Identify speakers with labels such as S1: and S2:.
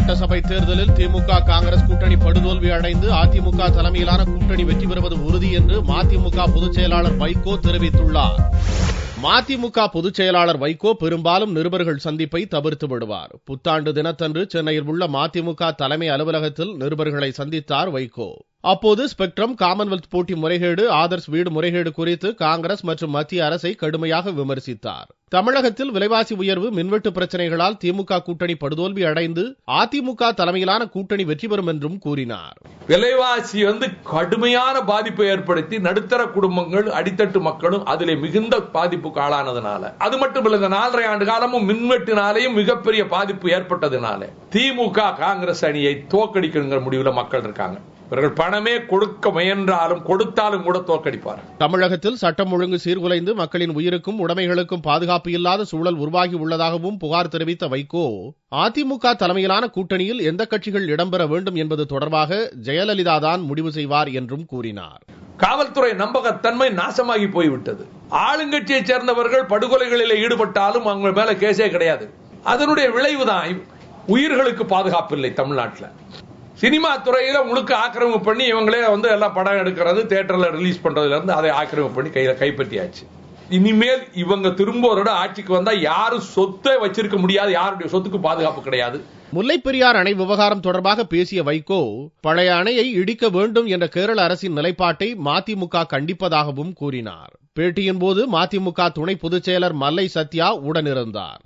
S1: சட்டசபை தேர்தலில் திமுக காங்கிரஸ் கூட்டணி படுதோல்வி அடைந்து அதிமுக தலைமையிலான கூட்டணி வெற்றி பெறுவது உறுதி என்று மதிமுக பொதுச் செயலாளர் வைகோ தெரிவித்துள்ளார். மதிமுக பொதுச் செயலாளர் வைகோ பெரும்பாலும் நிருபர்கள் சந்திப்பை தவிர்த்து விடுவார். புத்தாண்டு தினத்தன்று சென்னையில் உள்ள மதிமுக தலைமை அலுவலகத்தில் நிருபர்களை சந்தித்தார் வைகோ. அப்போது ஸ்பெக்ட்ரம், காமன்வெல்த் போட்டி முறைகேடு, ஆதர்ஸ் வீடு முறைகேடு குறித்து காங்கிரஸ் மற்றும் மத்திய அரசை கடுமையாக விமர்சித்தார். தமிழகத்தில் விலைவாசி உயர்வு, மின்வெட்டு பிரச்சனைகளால் திமுக கூட்டணி படுதோல்வி அடைந்து அதிமுக தலைமையிலான கூட்டணி வெற்றி பெறும் என்றும் கூறினார்.
S2: விலைவாசி கடுமையான பாதிப்பை ஏற்படுத்தி நடுத்தர குடும்பங்கள், அடித்தட்டு மக்களும் அதிலே மிகுந்த பாதிப்புக்கு ஆளானதுனால, அது மட்டுமல்ல இந்த 4.5 ஆண்டு காலமும் மின்வெட்டினாலேயும் மிகப்பெரிய பாதிப்பு ஏற்பட்டதுனால திமுக காங்கிரஸ் அணியை தோற்கடிக்கிற முடிவில் மக்கள் இருக்காங்க. இவர்கள் பணமே கொடுக்க முயன்றாலும் கொடுத்தாலும் கூட தோற்கடிப்பார்.
S1: தமிழகத்தில் சட்டம் ஒழுங்கு சீர்குலைந்து மக்களின் உயிருக்கும் உடைமைகளுக்கும் பாதுகாப்பு இல்லாத சூழல் உருவாகி உள்ளதாகவும் புகார் தெரிவித்த வைகோ, அதிமுக தலைமையிலான கூட்டணியில் எந்த கட்சிகள் இடம்பெற வேண்டும் என்பது தொடர்பாக ஜெயலலிதா தான் முடிவு செய்வார் என்றும் கூறினார்.
S2: காவல்துறை நம்பகத்தன்மை நாசமாகி போய்விட்டது. ஆளுங்கட்சியை சேர்ந்தவர்கள் படுகொலைகளில் ஈடுபட்டாலும் அவங்க மேல கேஸே கிடையாது. அதனுடைய விளைவுதான் உயிர்களுக்கு பாதுகாப்பு இல்லை. தமிழ்நாட்டில் சினிமா துறையில முழுக்க ஆக்கிரமிப்பு பண்ணி இவங்களே எல்லாம் படம் எடுக்கிறது, தியேட்டர்ல ரிலீஸ் பண்றதுல இருந்து அதை ஆக்கிரமிப்பு பண்ணி கைப்பற்றியாச்சு. இனிமேல் இவங்க திரும்ப ஒரு ஆட்சிக்கு வந்தா யாரும் சொத்தை வச்சிருக்க முடியாது, யாருடைய சொத்துக்கு பாதுகாப்பு கிடையாது.
S1: முல்லைப்பெரியார் அணை விவகாரம் தொடர்பாக பேசிய வைகோ, பழைய அணையை இடிக்க வேண்டும் என்ற கேரள அரசின் நிலைப்பாட்டை மதிமுக கண்டிப்பதாகவும் கூறினார். பேட்டியின் போது மதிமுக துணை பொதுச் செயலர் மல்லை சத்யா உடனிருந்தார்.